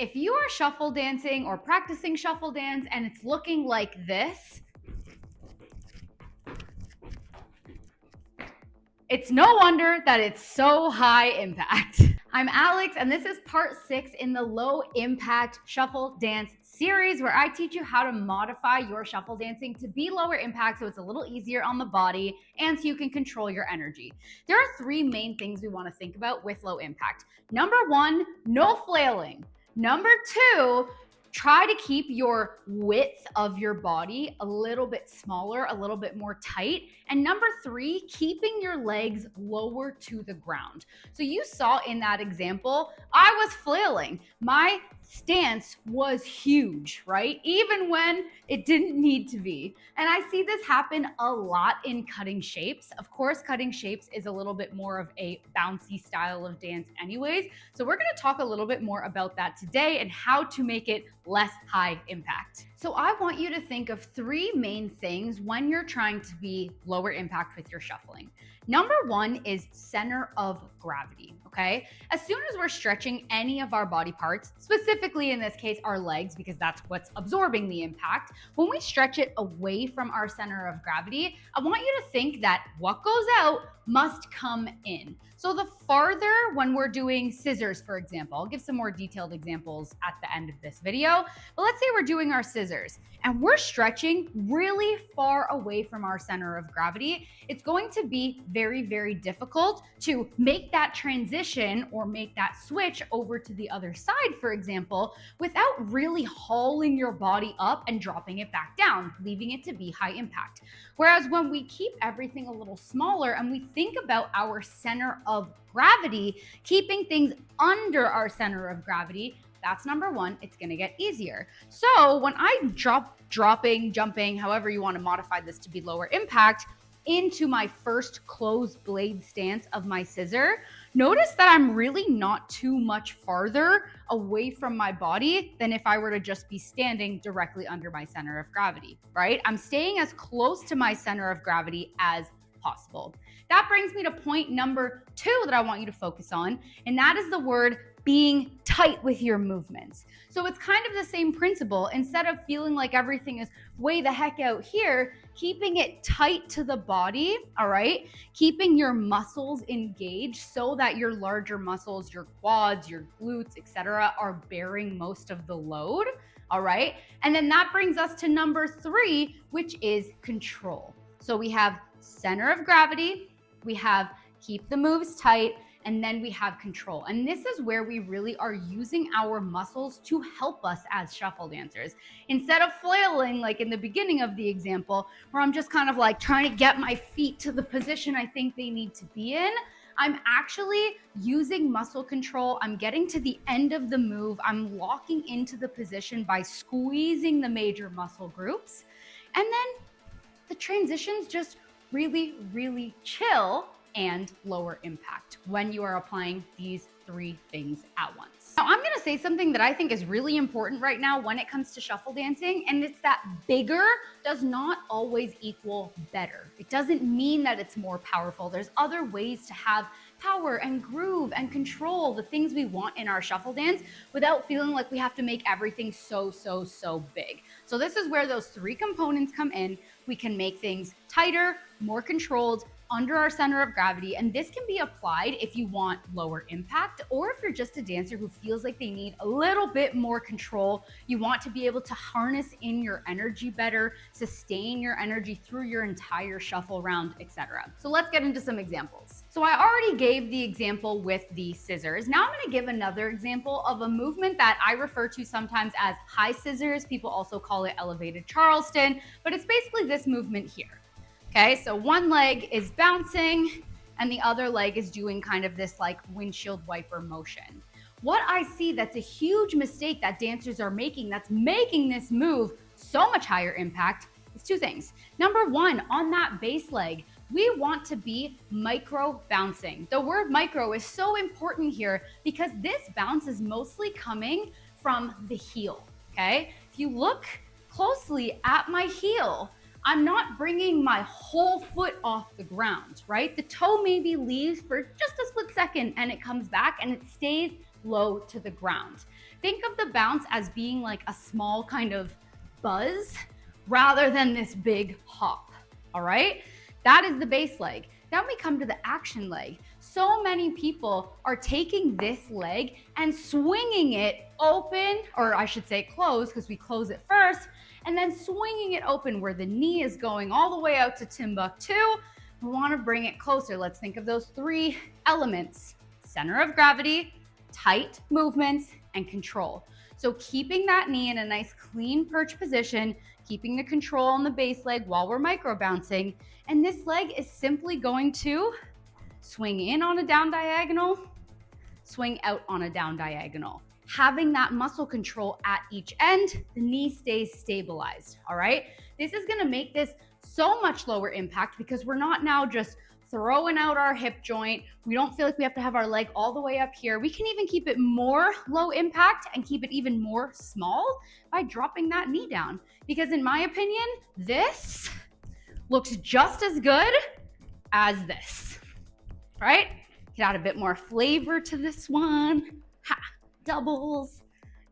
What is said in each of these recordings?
If you are shuffle dancing or practicing shuffle dance and it's looking like this, it's no wonder that it's so high impact. I'm Alex, and this is part 6 in the low impact shuffle dance series where I teach you how to modify your shuffle dancing to be lower impact so it's a little easier on the body and so you can control your energy. There are 3 main things we want to think about with low impact. Number 1, no flailing. Number 2, try to keep your width of your body a little bit smaller, a little bit more tight. And number 3, keeping your legs lower to the ground. So you saw in that example, I was flailing. My stance was huge, right? Even when it didn't need to be. And I see this happen a lot in cutting shapes. Of course, cutting shapes is a little bit more of a bouncy style of dance anyways. So we're gonna talk a little bit more about that today and how to make it less high impact. So I want you to think of 3 main things when you're trying to be lower impact with your shuffling. Number 1 is center of gravity, okay? As soon as we're stretching any of our body parts, specifically in this case, our legs, because that's what's absorbing the impact, when we stretch it away from our center of gravity, I want you to think that what goes out must come in. So the farther, when we're doing scissors, for example, I'll give some more detailed examples at the end of this video, but let's say we're doing our scissors and we're stretching really far away from our center of gravity, it's going to be very, very difficult to make that transition or make that switch over to the other side, for example, without really hauling your body up and dropping it back down, leaving it to be high impact. Whereas when we keep everything a little smaller and we think about our center of gravity, keeping things under our center of gravity, that's number 1, it's gonna get easier. So when I'm dropping, jumping, however you wanna modify this to be lower impact, into my first closed blade stance of my scissor, notice that I'm really not too much farther away from my body than if I were to just be standing directly under my center of gravity, right? I'm staying as close to my center of gravity as possible. That brings me to point number 2 that I want you to focus on, and that is the word being tight with your movements. So it's kind of the same principle. Instead of feeling like everything is way the heck out here, keeping it tight to the body, all right? Keeping your muscles engaged so that your larger muscles, your quads, your glutes, etc., are bearing most of the load, all right? And then that brings us to number 3, which is control. So we have center of gravity, we have keep the moves tight, and then we have control. And this is where we really are using our muscles to help us as shuffle dancers. Instead of flailing like in the beginning of the example, where I'm just kind of like trying to get my feet to the position I think they need to be in, I'm actually using muscle control. I'm getting to the end of the move. I'm locking into the position by squeezing the major muscle groups. And then the transitions just really, really chill and lower impact when you are applying these 3 things at once. Now, I'm gonna say something that I think is really important right now when it comes to shuffle dancing, and it's that bigger does not always equal better. It doesn't mean that it's more powerful. There's other ways to have power and groove and control the things we want in our shuffle dance without feeling like we have to make everything so big. So this is where those 3 components come in. We can make things tighter, more controlled, under our center of gravity, and this can be applied if you want lower impact or if you're just a dancer who feels like they need a little bit more control. You want to be able to harness in your energy better, sustain your energy through your entire shuffle round, etc. So let's get into some examples. So I already gave the example with the scissors. Now I'm going to give another example of a movement that I refer to sometimes as high scissors. People also call it elevated Charleston, but it's basically this movement here. Okay, so one leg is bouncing and the other leg is doing kind of this like windshield wiper motion. What I see that's a huge mistake that dancers are making that's making this move so much higher impact is 2 things. Number 1, on that base leg, we want to be micro bouncing. The word micro is so important here because this bounce is mostly coming from the heel, okay? If you look closely at my heel, I'm not bringing my whole foot off the ground, right? The toe maybe leaves for just a split second and it comes back and it stays low to the ground. Think of the bounce as being like a small kind of buzz rather than this big hop, all right? That is the base leg. Then we come to the action leg. So many people are taking this leg and swinging it open, or I should say close, because we close it first, and then swinging it open where the knee is going all the way out to Timbuktu. We want to bring it closer. Let's think of those three elements: center of gravity, tight movements, and control. So keeping that knee in a nice clean perch position, keeping the control on the base leg while we're micro bouncing. And this leg is simply going to swing in on a down diagonal, swing out on a down diagonal. Having that muscle control at each end, the knee stays stabilized, all right? This is gonna make this so much lower impact because we're not now just throwing out our hip joint. We don't feel like we have to have our leg all the way up here. We can even keep it more low impact and keep it even more small by dropping that knee down. Because in my opinion, this looks just as good as this, right? Get add a bit more flavor to this one. Ha, doubles,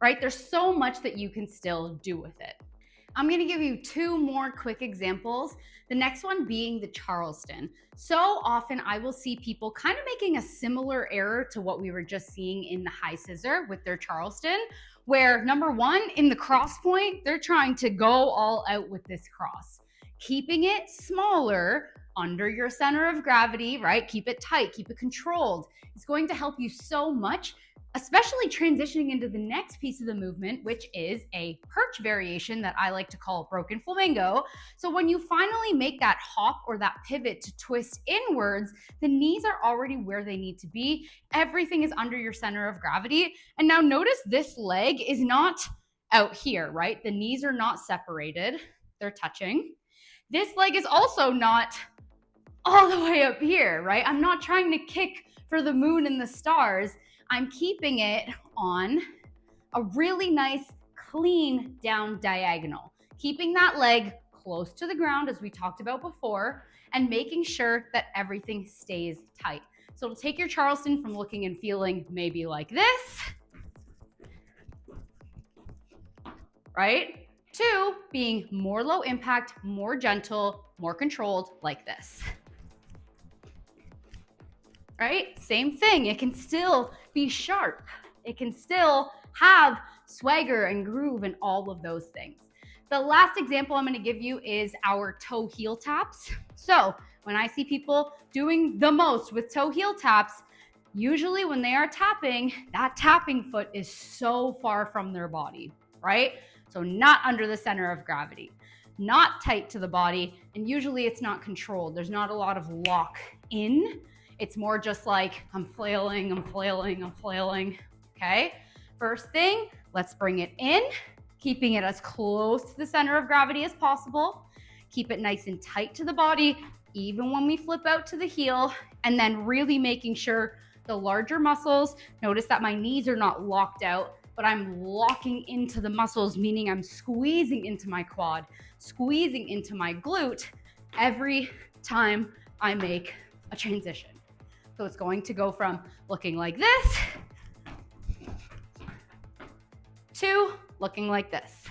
right? There's so much that you can still do with it. I'm gonna give you two more quick examples. The next one being the Charleston. So often I will see people kind of making a similar error to what we were just seeing in the high scissor with their Charleston, where number one, in the cross point, they're trying to go all out with this cross. Keeping it smaller under your center of gravity, right? Keep it tight, keep it controlled. It's going to help you so much, especially transitioning into the next piece of the movement, which is a perch variation that I like to call broken flamingo. So when you finally make that hop or that pivot to twist inwards, the knees are already where they need to be. Everything is under your center of gravity. And now notice this leg is not out here, right? The knees are not separated, they're touching. This leg is also not all the way up here, right? I'm not trying to kick for the moon and the stars. I'm keeping it on a really nice, clean down diagonal, keeping that leg close to the ground as we talked about before, and making sure that everything stays tight. So it'll take your Charleston from looking and feeling maybe like this, right? To being more low impact, more gentle, more controlled like this. Right? Same thing. It can still be sharp. It can still have swagger and groove and all of those things. The last example I'm going to give you is our toe heel taps. So when I see people doing the most with toe heel taps, usually when they are tapping, that tapping foot is so far from their body, right? So not under the center of gravity, not tight to the body, and usually it's not controlled. There's not a lot of lock in. It's more just like, I'm flailing, I'm flailing, I'm flailing, okay? First thing, let's bring it in, keeping it as close to the center of gravity as possible. Keep it nice and tight to the body, even when we flip out to the heel, and then really making sure the larger muscles, notice that my knees are not locked out, but I'm locking into the muscles, meaning I'm squeezing into my quad, squeezing into my glute every time I make a transition. So it's going to go from looking like this to looking like this.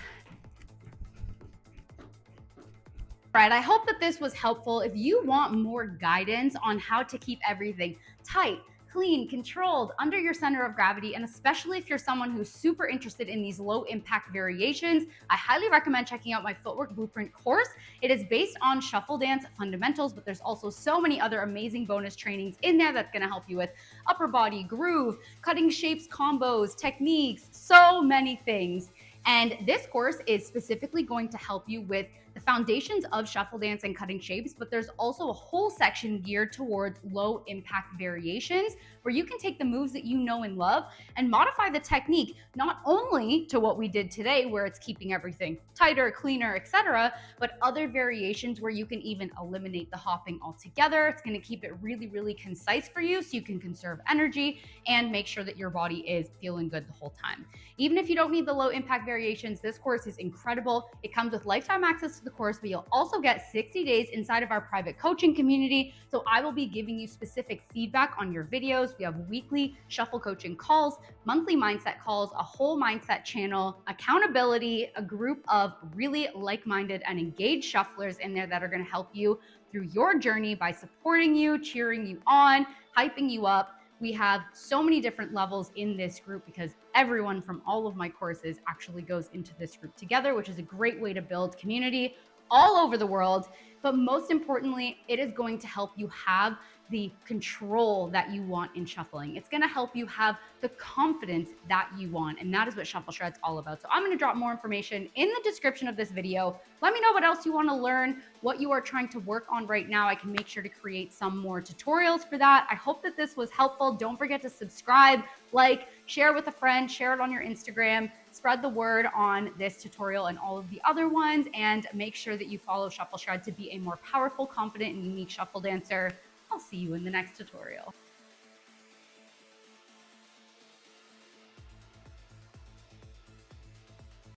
Right, I hope that this was helpful. If you want more guidance on how to keep everything tight, clean, controlled, under your center of gravity, and especially if you're someone who's super interested in these low impact variations, I highly recommend checking out my Footwork Blueprint course. It is based on shuffle dance fundamentals, but there's also so many other amazing bonus trainings in there that's gonna help you with upper body, groove, cutting shapes, combos, techniques, so many things. And this course is specifically going to help you with the foundations of shuffle dance and cutting shapes, but there's also a whole section geared towards low impact variations where you can take the moves that you know and love and modify the technique, not only to what we did today, where it's keeping everything tighter, cleaner, etc., but other variations where you can even eliminate the hopping altogether. It's going to keep it really, really concise for you so you can conserve energy and make sure that your body is feeling good the whole time. Even if you don't need the low impact variations, this course is incredible. It comes with lifetime access to the the course, but you'll also get 60 days inside of our private coaching community. So I will be giving you specific feedback on your videos. We have weekly shuffle coaching calls, monthly mindset calls, a whole mindset channel, accountability, a group of really like-minded and engaged shufflers in there that are going to help you through your journey by supporting you, cheering you on, hyping you up. We have so many different levels in this group because everyone from all of my courses actually goes into this group together, which is a great way to build community all over the world. But most importantly, it is going to help you have the control that you want in shuffling. It's going to help you have the confidence that you want. And that is what Shuffle Shred's all about. So I'm going to drop more information in the description of this video. Let me know what else you want to learn, what you are trying to work on right now. I can make sure to create some more tutorials for that. I hope that this was helpful. Don't forget to subscribe, like, share with a friend, share it on your Instagram, spread the word on this tutorial and all of the other ones, and make sure that you follow Shuffle Shred to be a more powerful, confident, and unique shuffle dancer. I'll see you in the next tutorial.